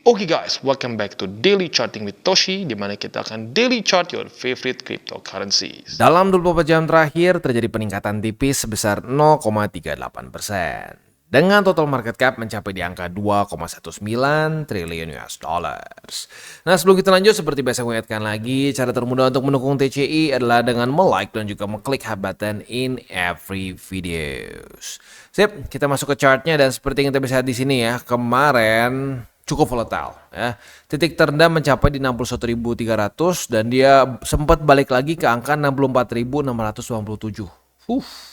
Oke guys, welcome back to Daily Charting with Toshi, di mana kita akan daily chart your favorite cryptocurrencies. Dalam 24 jam terakhir terjadi peningkatan tipis sebesar 0,38%. Dengan total market cap mencapai di angka 2,19 triliun US dollars. Nah, sebelum kita lanjut, seperti biasa gue ingatkan lagi, cara termudah untuk mendukung TCI adalah dengan like dan juga mengklik hub button in every videos. Sip, kita masuk ke chartnya dan seperti yang kita bisa lihat di sini ya, kemarin cukup volatile ya. Titik terendah mencapai di 61.300 dan dia sempat balik lagi ke angka 64.697.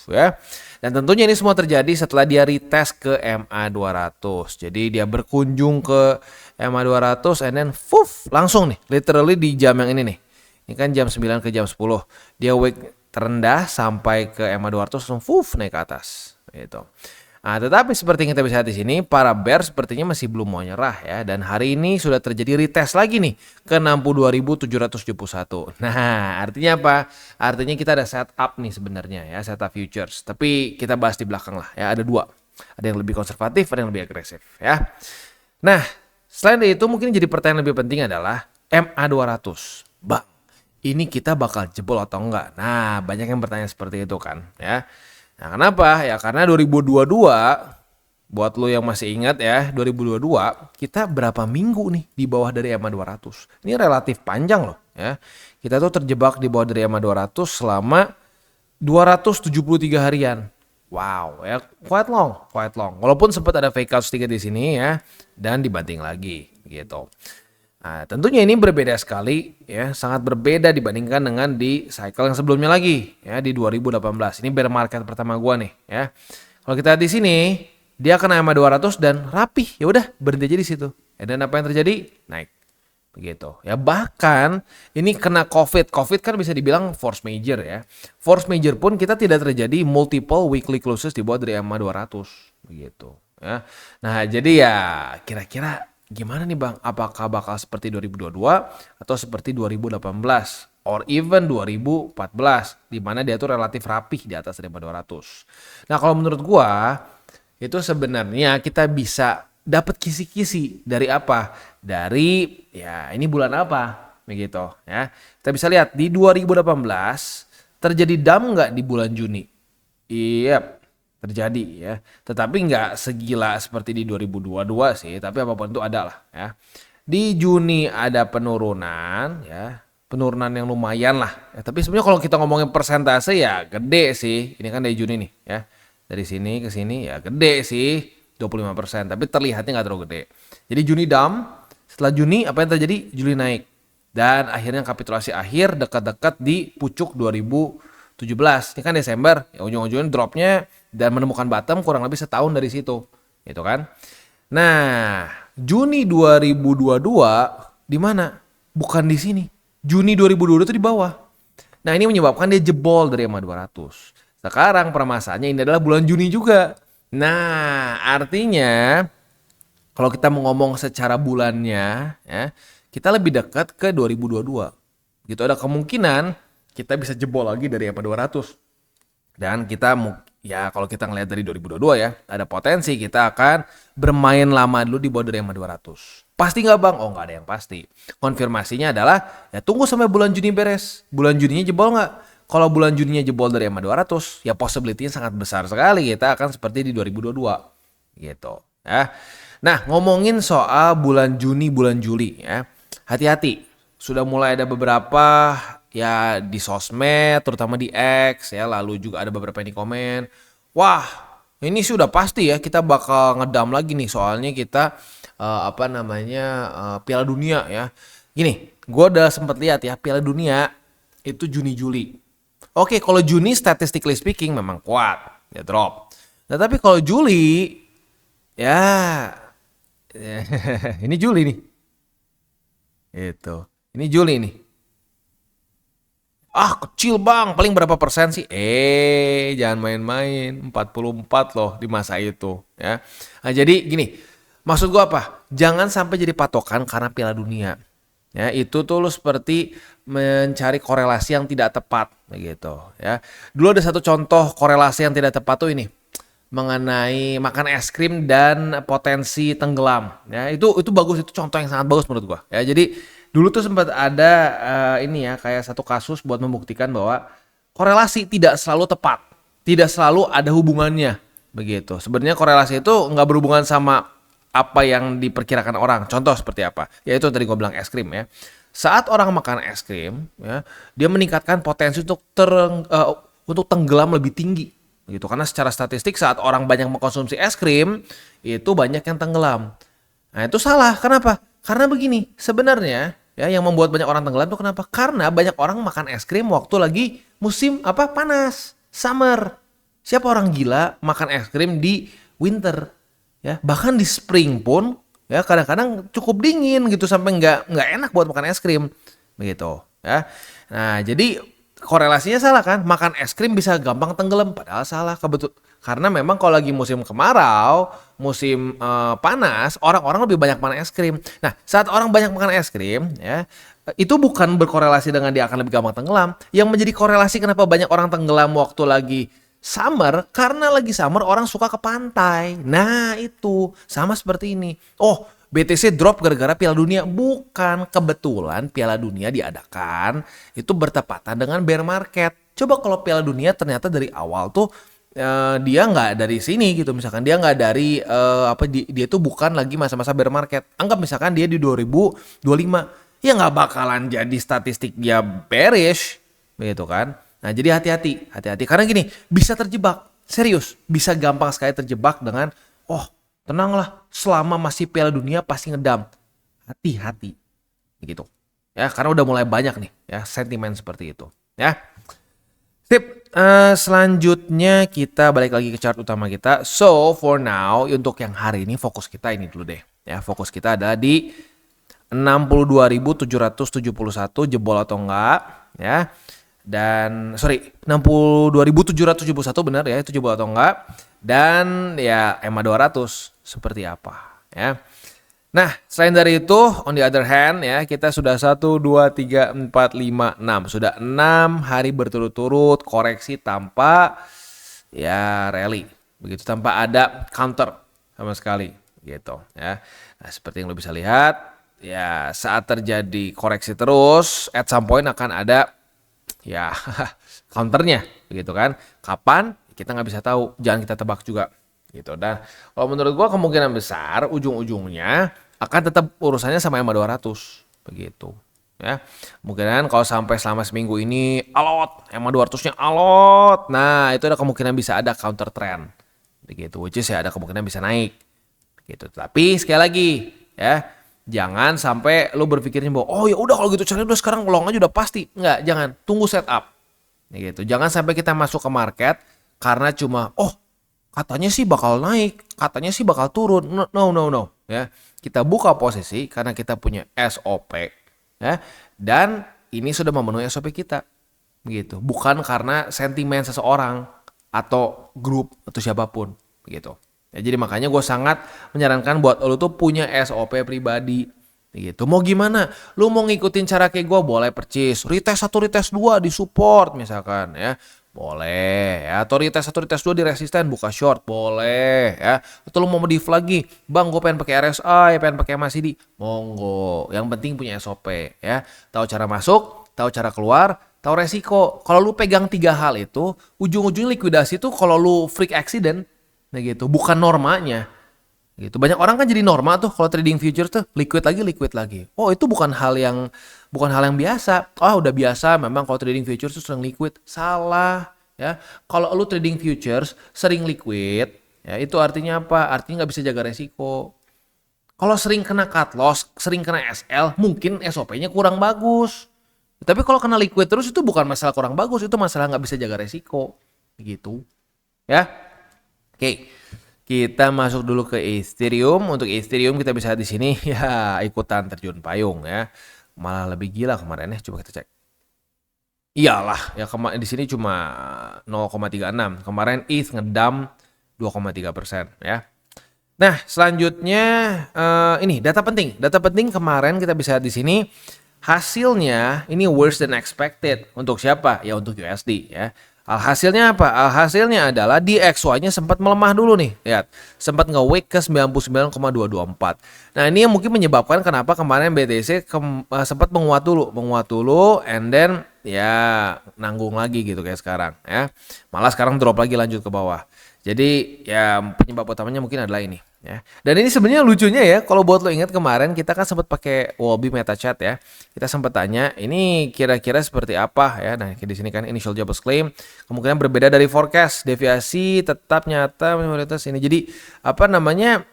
Ya. Dan tentunya ini semua terjadi setelah dia retest ke MA200. Jadi dia berkunjung ke MA200 and then langsung nih, literally di jam yang ini nih. Ini kan jam 9 ke jam 10. Dia wick terendah sampai ke MA200 langsung naik ke atas gitu. Nah, tetapi seperti yang kita bisa lihat di sini, para bear sepertinya masih belum mau nyerah ya. Dan hari ini sudah terjadi retest lagi nih ke 62.771. Nah, artinya apa? Artinya kita ada setup nih sebenarnya ya, setup futures. Tapi kita bahas di belakang lah ya, ada dua. Ada yang lebih konservatif, ada yang lebih agresif ya. Nah, selain itu mungkin jadi pertanyaan lebih penting adalah MA200. Bang, ini kita bakal jebol atau enggak? Nah, banyak yang bertanya seperti itu kan ya. Nah, kenapa? Ya karena 2022, buat lo yang masih ingat ya, 2022 kita berapa minggu nih di bawah dari EMA 200. Ini relatif panjang loh ya. Kita tuh terjebak di bawah dari EMA 200 selama 273 harian. Wow, ya quite long. Walaupun sempat ada fake out sedikit di sini ya dan dibanting lagi gitu. Nah, tentunya ini berbeda sekali ya, sangat berbeda dibandingkan dengan di cycle yang sebelumnya lagi ya di 2018. Ini bear market pertama gua nih ya. Kalau kita lihat di sini, dia kena EMA 200 dan rapih. Ya udah, berhenti aja di situ. Dan apa yang terjadi? Naik. Begitu. Ya bahkan ini kena COVID. COVID kan bisa dibilang force major ya. Force major pun kita tidak terjadi multiple weekly closes di bawah dari EMA 200 begitu ya. Nah, jadi ya kira-kira gimana nih Bang? Apakah bakal seperti 2022 atau seperti 2018 or even 2014 di mana dia tuh relatif rapih di atas dari 200. Nah, kalau menurut gua itu sebenarnya kita bisa dapat kisi-kisi dari apa? Dari ya ini bulan apa? Begitu ya. Kita bisa lihat di 2018 terjadi dump nggak di bulan Juni? Iya, terjadi ya. Tetapi nggak segila seperti di 2022 sih, tapi apapun itu ada lah ya. Di Juni ada penurunan ya. Penurunan yang lumayan lah. Ya, tapi sebenarnya kalau kita ngomongin persentase ya gede sih. Ini kan dari Juni nih ya. Dari sini ke sini ya gede sih. 25%, tapi terlihatnya nggak terlalu gede. Jadi Juni dump, setelah Juni apa yang terjadi? Juli naik. Dan akhirnya kapitulasi akhir dekat-dekat di pucuk 2017. Ini kan Desember, ya ujung-ujungnya dropnya dan menemukan bottom kurang lebih setahun dari situ. Gitu kan. Nah, Juni 2022 di mana? Bukan di sini. Juni 2022 itu di bawah. Nah, ini menyebabkan dia jebol dari EMA 200. Sekarang permasalahannya ini adalah bulan Juni juga. Nah, artinya kalau kita mau ngomong secara bulannya ya, kita lebih dekat ke 2022. Gitu ada kemungkinan kita bisa jebol lagi dari EMA 200. Dan kita ya kalau kita ngelihat dari 2022 ya, ada potensi kita akan bermain lama dulu di bawah dari EMA 200. Pasti nggak Bang? Oh, nggak ada yang pasti. Konfirmasinya adalah ya tunggu sampai bulan Juni beres. Bulan Juninya jebol nggak? Kalau bulan Juninya jebol dari EMA 200, ya possibility-nya sangat besar sekali kita akan seperti di 2022. Gitu ya. Nah, ngomongin soal bulan Juni, bulan Juli ya. Hati-hati. Sudah mulai ada beberapa ya di sosmed, terutama di X ya, lalu juga ada beberapa yang di komen. Wah, ini sudah pasti ya kita bakal ngedam lagi nih soalnya kita Piala Dunia ya. Gini, gue udah sempat lihat ya Piala Dunia itu Juni Juli. Oke, kalau Juni statistically speaking memang kuat, ya drop. Nah, tapi kalau Juli, ya, ini Juli nih. Itu. Ini Juli nih. Ah, kecil Bang, paling berapa persen sih? Jangan main-main, 44 loh di masa itu, ya. Nah, jadi gini, maksud gua apa? Jangan sampai jadi patokan karena Piala Dunia. Ya, itu tuh lu seperti mencari korelasi yang tidak tepat begitu ya. Dulu ada satu contoh korelasi yang tidak tepat tuh ini. mengenai makan es krim dan potensi tenggelam. Ya, itu bagus, itu contoh yang sangat bagus menurut gua. Ya, jadi dulu tuh sempat ada ini ya kayak satu kasus buat membuktikan bahwa korelasi tidak selalu tepat, tidak selalu ada hubungannya begitu. Sebenarnya korelasi itu nggak berhubungan sama apa yang diperkirakan orang. Contoh seperti apa? Yaitu tadi gua bilang es krim ya. Saat orang makan es krim, ya, dia meningkatkan potensi untuk tenggelam lebih tinggi gitu, karena secara statistik saat orang banyak mengkonsumsi es krim itu banyak yang tenggelam. Nah itu salah. Kenapa? Karena begini, sebenarnya ya yang membuat banyak orang tenggelam itu kenapa? Karena banyak orang makan es krim waktu lagi musim panas, summer. Siapa orang gila makan es krim di winter? Ya bahkan di spring pun ya kadang-kadang cukup dingin gitu sampai nggak enak buat makan es krim begitu ya. Nah jadi korelasinya salah kan, makan es krim bisa gampang tenggelam, padahal salah karena memang kalau lagi musim kemarau, musim panas, orang-orang lebih banyak makan es krim. Nah saat orang banyak makan es krim ya, itu bukan berkorelasi dengan dia akan lebih gampang tenggelam. Yang menjadi korelasi kenapa banyak orang tenggelam waktu lagi summer, karena lagi summer orang suka ke pantai. Nah itu sama seperti ini. Oh, BTC drop gara-gara Piala Dunia. Bukan, kebetulan Piala Dunia diadakan itu bertepatan dengan bear market. Coba kalau Piala Dunia ternyata dari awal tuh dia nggak dari sini gitu, misalkan dia nggak dari dia tuh bukan lagi masa-masa bear market. Anggap misalkan dia di 2025, ya nggak bakalan jadi statistik dia bearish begitu kan. Nah jadi hati-hati karena gini, bisa terjebak, serius bisa gampang sekali terjebak dengan tenanglah, selama masih Piala Dunia pasti ngedam. Hati-hati. Gitu. Ya, karena udah mulai banyak nih ya sentimen seperti itu, ya. Sip. Selanjutnya kita balik lagi ke chart utama kita. So, for now untuk yang hari ini fokus kita ini dulu deh. Ya, fokus kita adalah di 62.771 jebol atau enggak, ya. Dan 62.771 benar ya, itu jebol atau enggak. Dan ya EMA 200 seperti apa ya. Nah selain dari itu on the other hand ya, kita sudah 1, 2, 3, 4, 5, 6 sudah 6 hari berturut-turut koreksi tanpa ya rally begitu, tanpa ada counter sama sekali gitu ya. Nah seperti yang lo bisa lihat ya, saat terjadi koreksi terus at some point akan ada ya counternya begitu kan. Kapan kita nggak bisa tahu, jangan kita tebak juga gitu. Dan kalau menurut gua kemungkinan besar ujung-ujungnya akan tetap urusannya sama EMA 200 begitu ya. Kemungkinan kalau sampai selama seminggu ini alot, EMA 200-nya alot, nah itu ada kemungkinan bisa ada counter trend begitu, which is ya ada kemungkinan bisa naik gitu. Tapi sekali lagi ya, jangan sampai lu berpikirnya bahwa ya udah kalau gitu caranya udah sekarang long aja udah pasti. Enggak, jangan, tunggu setup gitu. Jangan sampai kita masuk ke market karena cuma katanya sih bakal naik, katanya sih bakal turun. No ya. Kita buka posisi karena kita punya SOP ya, dan ini sudah memenuhi SOP kita begitu. Bukan karena sentimen seseorang atau grup atau siapapun begitu. Ya, jadi makanya gue sangat menyarankan buat lo tuh punya SOP pribadi gitu. Mau gimana? Lu mau ngikutin cara kayak gue, boleh purchase retest 1 retest 2 di support misalkan ya. Boleh ya, atau retest 1 retest 2 di resisten buka short, boleh ya. Atau lu mau modif lagi, bang gue pengen pakai RSI, pengen pakai MACD, monggo. Yang penting punya SOP ya, tahu cara masuk, tahu cara keluar, tahu resiko. Kalau lu pegang 3 hal itu, ujung-ujungnya likuidasi tuh kalau lu freak accident, nah gitu, bukan normanya. Gitu. Banyak orang kan jadi norma tuh kalau trading futures tuh liquid lagi. Oh, itu bukan hal yang biasa. Udah biasa memang kalau trading futures tuh sering liquid. Salah ya. Kalau lu trading futures sering liquid, ya itu artinya apa? Artinya nggak bisa jaga resiko. Kalau sering kena cut loss, sering kena SL, mungkin SOP-nya kurang bagus. Tapi kalau kena liquid terus itu bukan masalah kurang bagus, itu masalah nggak bisa jaga resiko. Gitu. Ya. Oke. Kita masuk dulu ke Ethereum. Untuk Ethereum kita bisa di sini ya ikutan terjun payung ya. Malah lebih gila kemarin ya. Coba kita cek. Iyalah ya, di sini cuma 0,36. Kemarin ETH ngedam 2,3% ya. Nah selanjutnya ini data penting. Data penting kemarin kita bisa di sini. Hasilnya ini worse than expected. Untuk siapa? Ya untuk USD ya. Alhasilnya apa? Alhasilnya adalah di XY-nya sempat melemah dulu nih. Lihat, sempat nge-weak ke 99,224. Nah, ini yang mungkin menyebabkan kenapa kemarin BTC sempat menguat dulu, and then ya nanggung lagi gitu kayak sekarang ya. Malah sekarang drop lagi lanjut ke bawah. Jadi ya penyebab utamanya mungkin adalah ini ya. Dan ini sebenarnya lucunya ya, kalau buat lo ingat kemarin kita kan sempat pakai Wobby MetaChat ya. Kita sempat tanya ini kira-kira seperti apa ya. Nah, di sini kan initial jobless claim kemungkinan berbeda dari forecast, deviasi tetap nyata minoritas ini. Jadi apa namanya?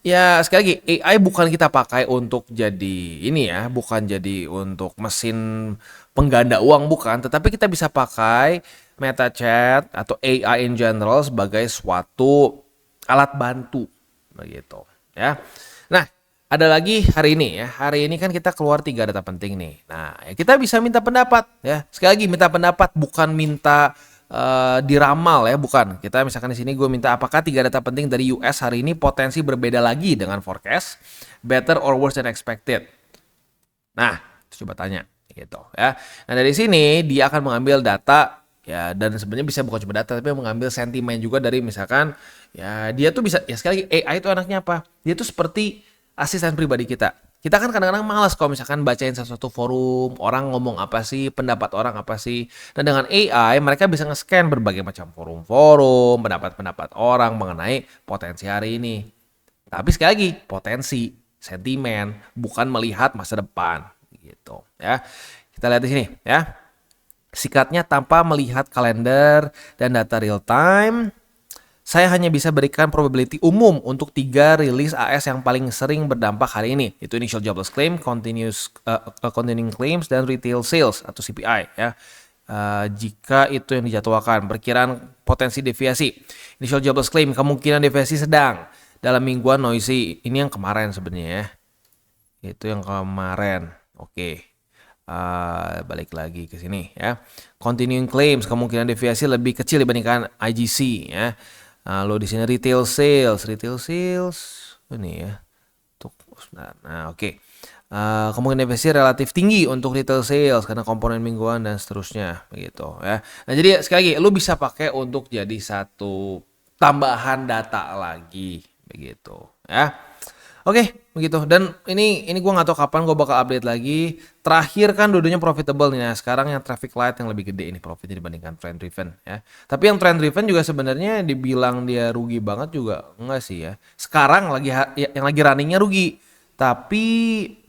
Ya sekali lagi AI bukan kita pakai untuk jadi ini ya, bukan jadi untuk mesin pengganda uang bukan, tetapi kita bisa pakai MetaChat atau AI in general sebagai suatu alat bantu begitu ya. Nah, ada lagi hari ini ya. Hari ini kan kita keluar 3 data penting nih. Nah, ya kita bisa minta pendapat ya. Sekali lagi minta pendapat bukan minta diramal ya, bukan. Kita misalkan di sini gue minta apakah 3 data penting dari US hari ini potensi berbeda lagi dengan forecast, better or worse than expected. Nah, coba tanya gitu ya. Nah, dari sini dia akan mengambil data ya, dan sebenarnya bisa bukan cuma data tapi mengambil sentimen juga dari misalkan ya dia tuh bisa ya, sekali lagi AI itu anaknya apa? Dia tuh seperti asisten pribadi kita. Kita kan kadang-kadang malas kalau misalkan bacain sesuatu forum, orang ngomong apa sih, pendapat orang apa sih. Nah, dengan AI mereka bisa nge-scan berbagai macam forum-forum, pendapat-pendapat orang mengenai potensi hari ini. Tapi sekali lagi, potensi, sentimen, bukan melihat masa depan gitu ya. Kita lihat di sini ya. Sikatnya tanpa melihat kalender dan data real time, saya hanya bisa berikan probability umum untuk 3 rilis AS yang paling sering berdampak hari ini. Itu initial jobless claim, continuing claims, dan retail sales atau CPI ya. Jika itu yang dijadwalkan, perkiraan potensi deviasi. Initial jobless claim, kemungkinan deviasi sedang. Dalam mingguan noisy, ini yang kemarin sebenarnya ya. Itu yang kemarin. Oke. Balik lagi ke sini ya. Continuing claims, kemungkinan deviasi lebih kecil dibandingkan IGC ya. Lalu di sini retail sales ini ya. Nah, oke. Kemungkinan deviasi relatif tinggi untuk retail sales karena komponen mingguan dan seterusnya begitu ya. Nah, jadi sekali lagi lu bisa pakai untuk jadi satu tambahan data lagi begitu ya. Oke, begitu. Dan ini gue nggak tahu kapan gue bakal update lagi. Terakhir kan dua-duanya profitable nih. Nah, sekarang yang traffic light yang lebih gede ini profitnya dibandingkan trend driven ya. Tapi yang trend driven juga sebenarnya dibilang dia rugi banget juga enggak sih ya. Sekarang yang lagi runningnya rugi. Tapi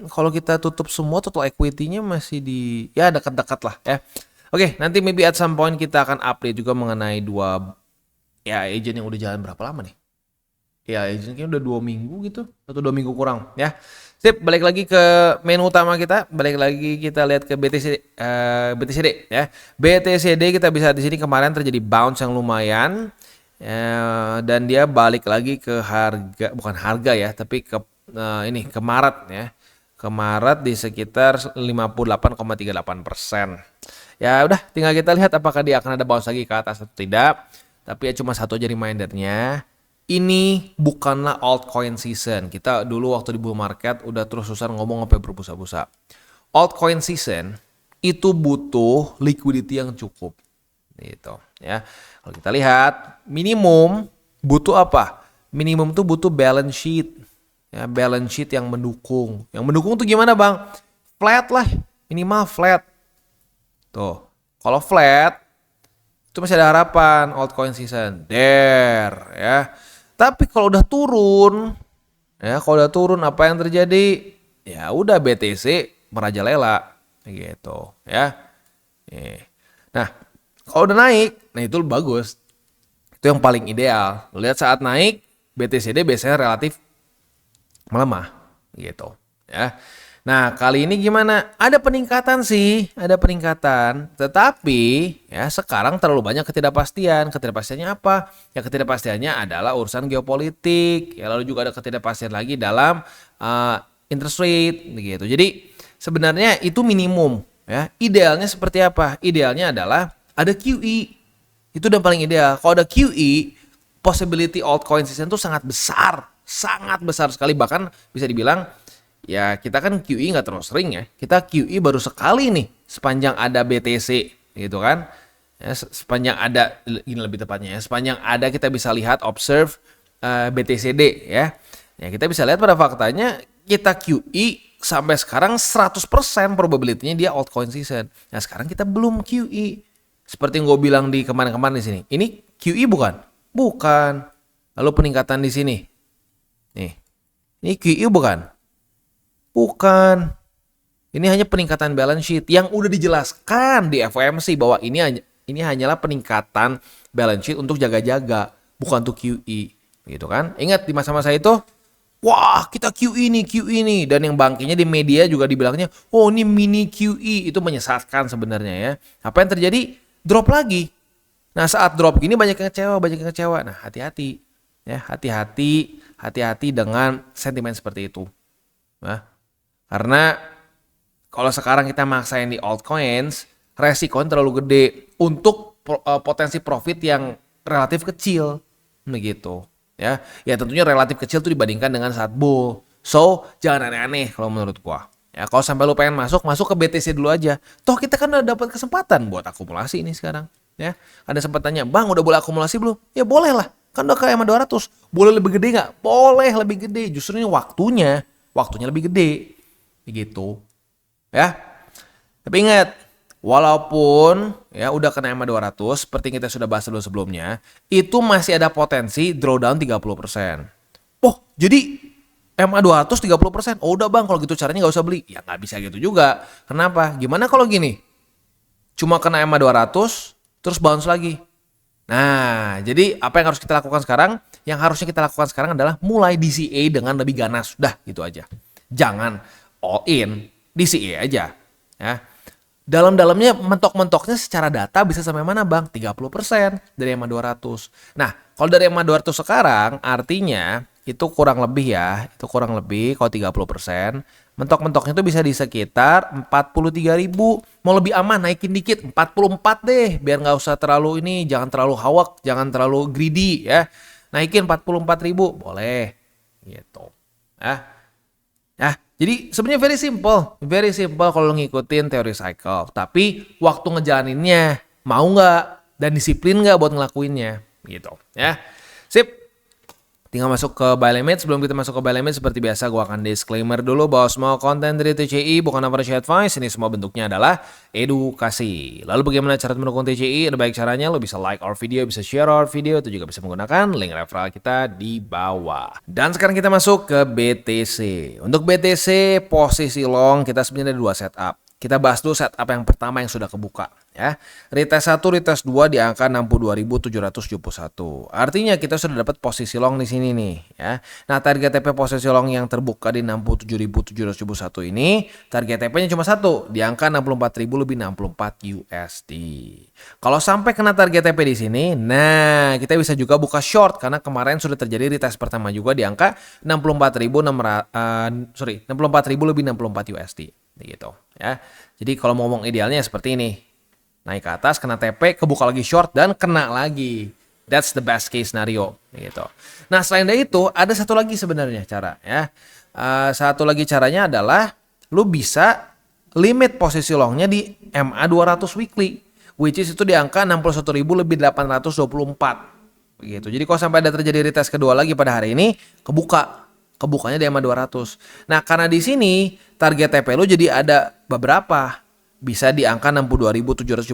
kalau kita tutup semua total equity-nya masih di ya dekat-dekat lah ya. Oke, nanti maybe at some point kita akan update juga mengenai dua ya agent yang udah jalan berapa lama nih. Ya, kayaknya udah 2 minggu gitu, atau 2 minggu kurang ya. Sip, balik lagi ke menu utama kita. Balik lagi kita lihat ke BTCD ya. BTCD kita bisa di sini kemarin terjadi bounce yang lumayan dan dia balik lagi ke harga, bukan harga ya, tapi ke ke Maret ya. Ke Maret di sekitar 58,38%. Ya udah, tinggal kita lihat apakah dia akan ada bounce lagi ke atas atau tidak. Tapi ya cuma satu aja remindernya. Ini bukanlah altcoin season. Kita dulu waktu di bull market udah terus-terusan ngomong sampai berbusa-busa. Altcoin season itu butuh liquidity yang cukup. Gitu ya. Kalau kita lihat minimum butuh apa? Minimum tuh butuh balance sheet. Ya, balance sheet yang mendukung. Yang mendukung tuh gimana, Bang? Flat lah, minimal flat. Tuh. Kalau flat itu masih ada harapan altcoin season. There ya. Tapi kalau udah turun, apa yang terjadi? Ya udah BTC merajalela, gitu ya. Nah, kalau udah naik, nah itu bagus. Itu yang paling ideal. Lihat saat naik, BTCD biasanya relatif melemah, gitu ya. Nah, kali ini gimana? Ada peningkatan sih, ada peningkatan. Tetapi ya sekarang terlalu banyak ketidakpastian. Ketidakpastiannya apa? Ya ketidakpastiannya adalah urusan geopolitik. Ya lalu juga ada ketidakpastian lagi dalam interest rate gitu. Jadi sebenarnya itu minimum ya. Idealnya seperti apa? Idealnya adalah ada QE. Itu udah paling ideal. Kalau ada QE, possibility altcoin season itu sangat besar sekali, bahkan bisa dibilang ya kita kan QE nggak terlalu sering ya. Kita QE baru sekali nih sepanjang ada BTC gitu kan. Ya, sepanjang ada, ini lebih tepatnya ya, sepanjang ada kita bisa lihat observe BTCD ya. Ya kita bisa lihat pada faktanya kita QE sampai sekarang 100% probability-nya dia altcoin season. Nah sekarang kita belum QE. Seperti yang gue bilang di kemarin-kemarin di sini. Ini QE bukan? Bukan. Lalu peningkatan di sini. Nih. Ini QE bukan? Bukan. Ini hanya peningkatan balance sheet yang udah dijelaskan di FOMC bahwa ini hanyalah peningkatan balance sheet untuk jaga-jaga, bukan untuk QE, gitu kan? Ingat di masa-masa itu, wah kita QE nih, dan yang bangkainya di media juga dibilangnya, oh ini mini QE, itu menyesatkan sebenarnya ya. Apa yang terjadi? Drop lagi. Nah saat drop gini banyak yang kecewa. Nah hati-hati, ya hati-hati dengan sentimen seperti itu. Nah, karena kalau sekarang kita maksain di altcoins, resikonya terlalu gede untuk potensi profit yang relatif kecil, begitu. Ya tentunya relatif kecil tuh dibandingkan dengan saat bull. So jangan aneh-aneh kalau menurut gua. Ya kalau sampai lu pengen masuk ke BTC dulu aja. Toh kita kan udah dapat kesempatan buat akumulasi ini sekarang. Ya ada sempat tanya, bang udah boleh akumulasi belum? Ya boleh lah. Kan udah ke EMA 200. Boleh lebih gede nggak? Boleh lebih gede. Justru ini waktunya lebih gede. Begitu. Ya. Tapi ingat, walaupun ya udah kena EMA 200 seperti yang kita sudah bahas dulu sebelumnya, itu masih ada potensi drawdown 30%. Oh, jadi EMA 200 30%. Oh, udah Bang, kalau gitu caranya nggak usah beli. Ya nggak bisa gitu juga. Kenapa? Gimana kalau gini? Cuma kena EMA 200 terus bounce lagi. Nah, jadi apa yang harus kita lakukan sekarang? Yang harusnya kita lakukan sekarang adalah mulai DCA dengan lebih ganas. Udah, gitu aja. Jangan all in, DCA aja. Ya. Dalam-dalamnya mentok-mentoknya secara data bisa sampai mana bang? 30% dari EMA 200. Nah, kalau dari EMA 200 sekarang artinya itu kurang lebih ya. Itu kurang lebih kalau 30%. Mentok-mentoknya itu bisa di sekitar 43.000. Mau lebih aman naikin dikit 44 deh. Biar nggak usah terlalu ini, jangan terlalu hawak, jangan terlalu greedy ya. Naikin 44.000 boleh gitu. Jadi sebenarnya very simple kalau ngikutin teori cycle. Tapi waktu ngejalaninnya mau nggak dan disiplin nggak buat ngelakuinnya, gitu ya. Sip. Tinggal masuk ke buy limit. Sebelum kita masuk ke buy limit, seperti biasa gue akan disclaimer dulu bahwa semua konten dari TCI bukan financial advice. Ini semua bentuknya adalah edukasi. Lalu bagaimana cara mendukung TCI? Ada baik caranya. Lo bisa like our video, bisa share our video, itu juga bisa menggunakan link referral kita di bawah. Dan sekarang kita masuk ke BTC. Untuk BTC posisi long kita sebenarnya ada dua setup. Kita bahas dulu setup yang pertama yang sudah kebuka ya. Retest 1, retest 2 di angka 62.771. Artinya kita sudah dapat posisi long di sini nih ya. Nah, target TP posisi long yang terbuka di 67.771 ini, target TP-nya cuma satu, di angka 64.000 lebih 64 USD. Kalau sampai kena target TP di sini, nah kita bisa juga buka short karena kemarin sudah terjadi retest pertama juga di angka 64.000 lebih 64 USD gitu ya. Jadi kalau ngomong idealnya seperti ini. Naik ke atas, kena TP, kebuka lagi short dan kena lagi. That's the best case scenario gitu. Nah, selain dari itu ada satu lagi sebenarnya cara ya. Satu lagi caranya adalah lu bisa limit posisi longnya di MA 200 weekly, which is itu di angka 61.000 lebih 824 begitu. Jadi kalau sampai ada terjadi retest kedua lagi pada hari ini, kebukanya di EMA 200. Nah, karena di sini target TP lu jadi ada beberapa. Bisa di angka 62.771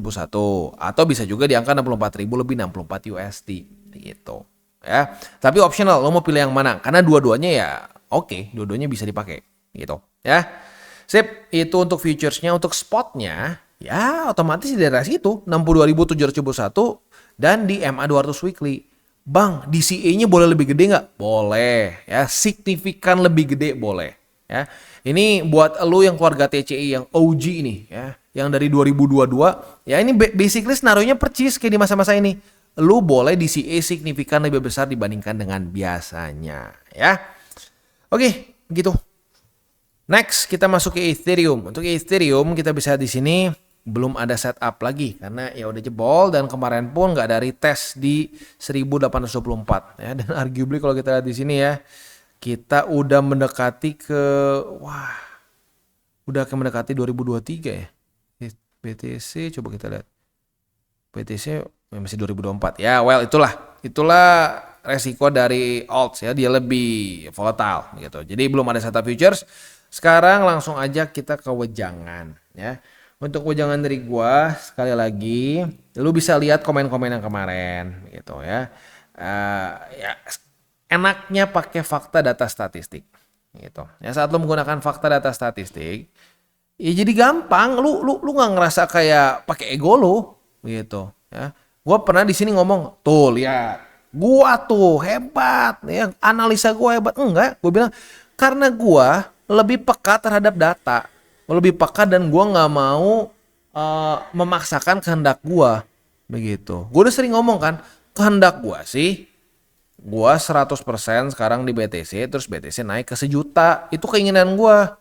atau bisa juga di angka 64.000 lebih 64 USD gitu. Ya. Tapi optional, lo mau pilih yang mana? Karena dua-duanya ya oke, dua-duanya bisa dipakai gitu, ya. Sip, itu untuk futuresnya. Untuk spotnya ya otomatis di daerah situ 62.771 dan di MA 200 weekly. Bang, DCA-nya boleh lebih gede nggak? Boleh, ya. Signifikan lebih gede boleh, ya. Ini buat lu yang keluarga TCI yang OG ini, ya, yang dari 2022, ya ini basically scenario-nya percis kayak di masa-masa ini. Lu boleh DCA signifikan lebih besar dibandingkan dengan biasanya, ya. Oke, gitu. Next, kita masuk ke Ethereum. Untuk Ethereum kita bisa di sini belum ada setup lagi karena ya udah jebol dan kemarin pun nggak ada retest di 1824 ya. Dan arguably kalau kita lihat di sini ya, kita udah mendekati ke udah mendekati 2023 ya. BTC coba kita lihat. BTC masih 2024. Ya, well itulah resiko dari alts ya, dia lebih volatile gitu. Jadi belum ada SATA futures. Sekarang langsung aja kita ke wejangan ya. Untuk wejangan dari gua sekali lagi, lu bisa lihat komen-komen yang kemarin gitu ya. Ya enaknya pakai fakta data statistik gitu. Ya saat lu menggunakan fakta data statistik, ya jadi gampang, lu nggak ngerasa kayak pakai ego lu gitu ya. Gua pernah di sini ngomong, tuh lihat, gua tuh hebat ya, analisa gua hebat. Enggak, gua bilang karena gua lebih peka terhadap data, lebih peka dan gua nggak mau memaksakan kehendak gua begitu. Gua udah sering ngomong kan, kehendak gua sih gua 100% sekarang di BTC, terus BTC naik ke 1 juta. Itu keinginan gua.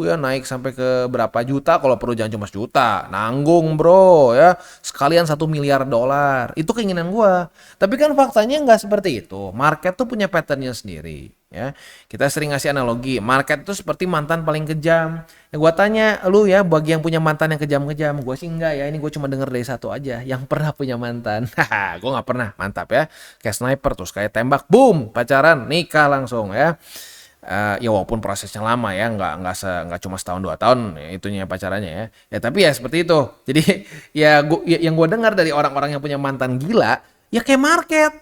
Ya naik sampai ke berapa juta, kalau perlu jangan cuma 1 juta. Nanggung bro ya, sekalian 1 miliar dolar. Itu keinginan gua. Tapi kan faktanya nggak seperti itu. Market tuh punya patternnya sendiri ya. Kita sering ngasih analogi, market tuh seperti mantan paling kejam. Ya gua tanya lu ya, bagi yang punya mantan yang kejam-kejam, gua sih enggak ya. Ini gua cuma denger dari satu aja yang pernah punya mantan. Haha, gua nggak pernah. Mantap ya. Kayak sniper tuh, kayak tembak, boom, pacaran, nikah langsung ya. Ya walaupun prosesnya lama ya, nggak cuma setahun 2 tahun ya, itunya pacarannya ya. Ya tapi ya seperti itu. Jadi ya yang gue dengar dari orang-orang yang punya mantan gila, ya kayak market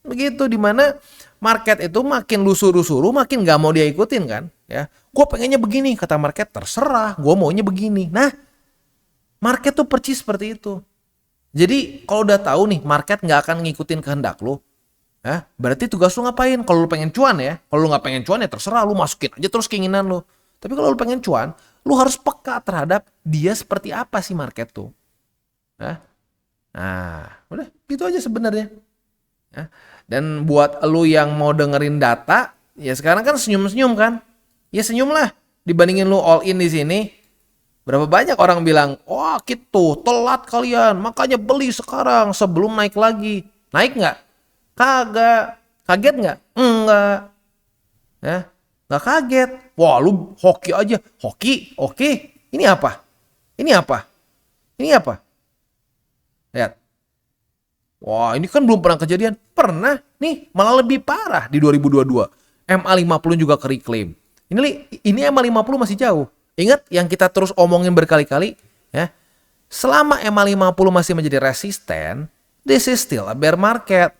begitu, dimana market itu makin lu suruh-suruh makin nggak mau dia ikutin kan ya. Gue pengennya begini, kata market, terserah, gue maunya begini. Nah, market tuh percis seperti itu. Jadi kalau udah tahu nih market nggak akan ngikutin kehendak lu, berarti tugas lu ngapain? Kalau lu pengen cuan ya, kalau lu nggak pengen cuan ya terserah, lu masukin aja terus keinginan lu. Tapi kalau lu pengen cuan, lu harus peka terhadap dia seperti apa sih market tuh. Nah, udah gitu aja sebenarnya. Dan buat lu yang mau dengerin data, ya sekarang kan senyum-senyum kan? Ya senyum lah. Dibandingin lu all in di sini, berapa banyak orang bilang, wah gitu, telat kalian, makanya beli sekarang sebelum naik lagi. Naik nggak? Kagak. Kaget nggak? Enggak. Ya, nggak kaget. Wah, lu hoki aja. Hoki? Oke. Ini apa? Ini apa? Ini apa? Lihat. Wah, ini kan belum pernah kejadian. Pernah. Nih, malah lebih parah di 2022. MA50 juga ke reclaim. Ini MA50 masih jauh. Ingat yang kita terus omongin berkali-kali, ya. Selama MA50 masih menjadi resisten, this is still a bear market.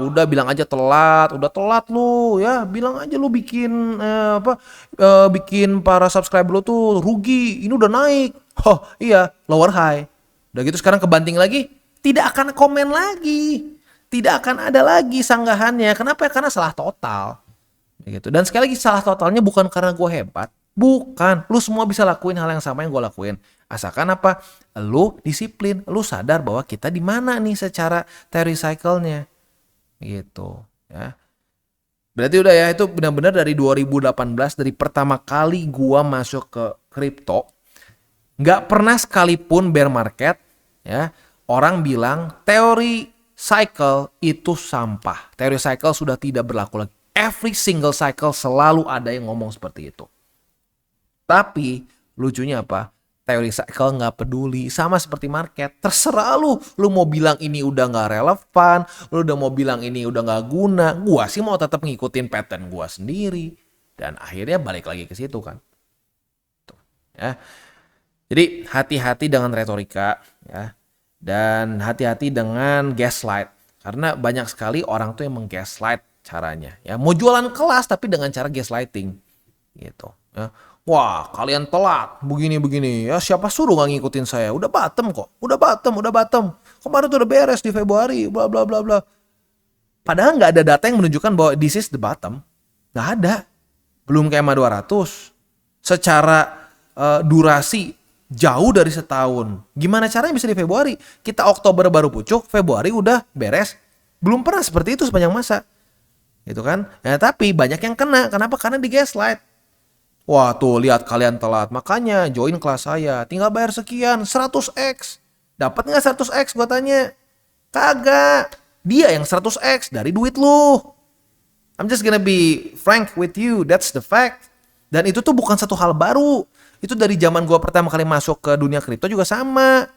Udah bilang aja telat, udah telat lu ya, bilang aja lu bikin bikin para subscriber lu tuh rugi, ini udah naik. Oh iya, lower high. Udah gitu sekarang kebanting lagi, tidak akan komen lagi, tidak akan ada lagi sanggahannya. Kenapa? Karena salah total. Gitu. Dan sekali lagi salah totalnya bukan karena gue hebat, bukan. Lu semua bisa lakuin hal yang sama yang gue lakuin. Asalkan apa? Lu disiplin, lu sadar bahwa kita di mana nih secara teori cycle-nya. Gitu ya. Berarti udah ya, itu benar-benar dari 2018, dari pertama kali gua masuk ke kripto, nggak pernah sekalipun bear market ya orang bilang teori cycle itu sampah, teori cycle sudah tidak berlaku lagi. Every single cycle selalu ada yang ngomong seperti itu. Tapi lucunya apa? Teori cycle nggak peduli, sama seperti market. Terserah lu mau bilang ini udah nggak relevan, lu udah mau bilang ini udah nggak guna. Gua sih mau tetap ngikutin pattern gua sendiri, dan akhirnya balik lagi ke situ kan. Tuh, ya. Jadi hati-hati dengan retorika, ya, dan hati-hati dengan gaslight, karena banyak sekali orang tuh yang menggaslight caranya. Ya, mau jualan kelas tapi dengan cara gaslighting, gitu. Ya. Wah, kalian telat, begini-begini. Ya, siapa suruh nggak ngikutin saya? Udah bottom kok. Udah bottom. Kemarin tuh udah beres di Februari, bla bla bla bla. Padahal nggak ada data yang menunjukkan bahwa this is the bottom. Nggak ada. Belum kayak MA200. Secara durasi jauh dari setahun. Gimana caranya bisa di Februari? Kita Oktober baru pucuk, Februari udah beres. Belum pernah seperti itu sepanjang masa. Gitu kan? Ya, tapi banyak yang kena. Kenapa? Karena di gaslight. Wah tuh lihat kalian telat, makanya join kelas saya, tinggal bayar sekian, 100x. Dapat nggak 100x gua tanya? Kagak. Dia yang 100x dari duit lu. I'm just gonna be frank with you, that's the fact. Dan itu tuh bukan satu hal baru. Itu dari zaman gua pertama kali masuk ke dunia kripto juga sama.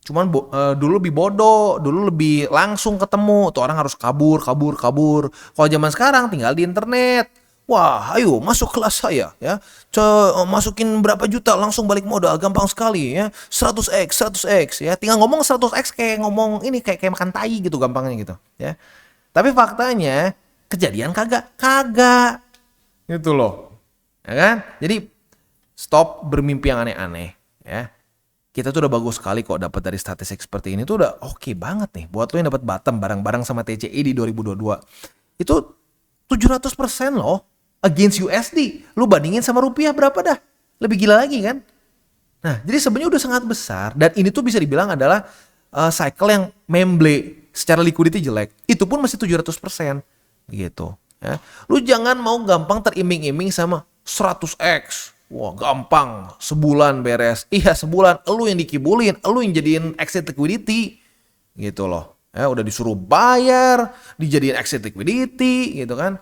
Cuman dulu lebih bodoh, dulu lebih langsung ketemu. Tuh orang harus kabur. Kalau zaman sekarang tinggal di internet. Wah, ayo masuk kelas saya ya. Masukin berapa juta langsung balik modal, gampang sekali ya. 100x ya. Tinggal ngomong 100x kayak ngomong ini kayak makan tai gitu gampangnya gitu ya. Tapi faktanya kejadian kagak. Gitu loh. Ya kan? Jadi stop bermimpi yang aneh-aneh ya. Kita tuh udah bagus sekali kok dapat dari statistik seperti ini tuh udah oke banget nih buat lo yang dapat bottom bareng-bareng sama TCI di 2022. Itu 700% loh against USD. Lu bandingin sama rupiah berapa dah? Lebih gila lagi kan? Nah, jadi sebenarnya udah sangat besar dan ini tuh bisa dibilang adalah cycle yang memble secara liquidity jelek. Itu pun masih 700% gitu ya. Lu jangan mau gampang teriming-iming sama 100x. Wah gampang, sebulan beres. Iya sebulan, elu yang dikibulin, elu yang jadiin exit liquidity. Gitu loh. Ya udah disuruh bayar, dijadiin exit liquidity gitu kan.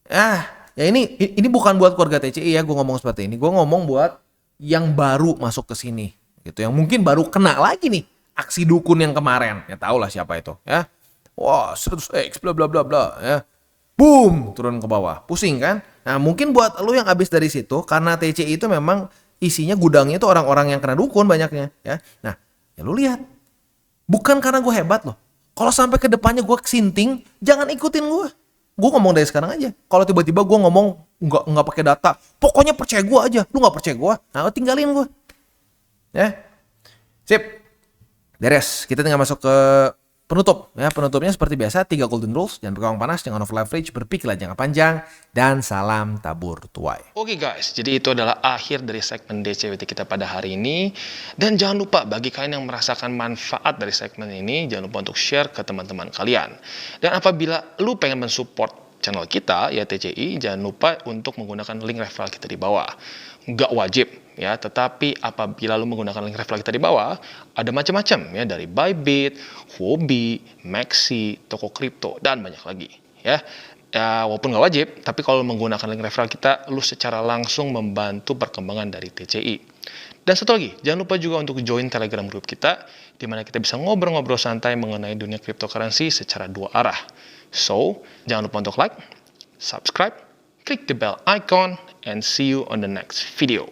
Ya ini bukan buat keluarga TCI ya, gue ngomong seperti ini. Gue ngomong buat yang baru masuk ke sini. Gitu, yang mungkin baru kena lagi nih aksi dukun yang kemarin. Ya tau lah siapa itu ya. Wah 100x bla bla bla bla ya. Boom, turun ke bawah. Pusing kan? Nah, mungkin buat lu yang habis dari situ, karena TCI itu memang isinya gudangnya itu orang-orang yang kena dukun banyaknya. Ya. Nah, ya lu lihat. Bukan karena gue hebat loh. Kalau sampai ke depannya gue kesinting, jangan ikutin gue. Gue ngomong dari sekarang aja. Kalau tiba-tiba gue ngomong nggak pakai data, pokoknya percaya gue aja. Lu nggak percaya gue, nah tinggalin gue. Ya, sip. Beres. Kita tinggal masuk ke penutup ya. Penutupnya seperti biasa 3 golden rules. Jangan pegang panas, jangan over leverage, berpikirlah jangka panjang, dan salam tabur tuai. Oke guys, jadi itu adalah akhir dari segmen DCWT kita pada hari ini. Dan jangan lupa bagi kalian yang merasakan manfaat dari segmen ini, jangan lupa untuk share ke teman-teman kalian. Dan apabila lu pengen mensupport channel kita ya TCI, jangan lupa untuk menggunakan link referral kita di bawah. Nggak wajib ya, tetapi apabila lu menggunakan link referral kita di bawah, ada macam-macam ya, dari Bybit, Huobi, Maxi, toko kripto, dan banyak lagi ya. Ya, walaupun nggak wajib, tapi kalau menggunakan link referral kita, lu secara langsung membantu perkembangan dari TCI. Dan satu lagi, jangan lupa juga untuk join Telegram group kita, di mana kita bisa ngobrol-ngobrol santai mengenai dunia cryptocurrency secara 2 arah. So, jangan lupa untuk like, subscribe, klik the bell icon, and see you on the next video.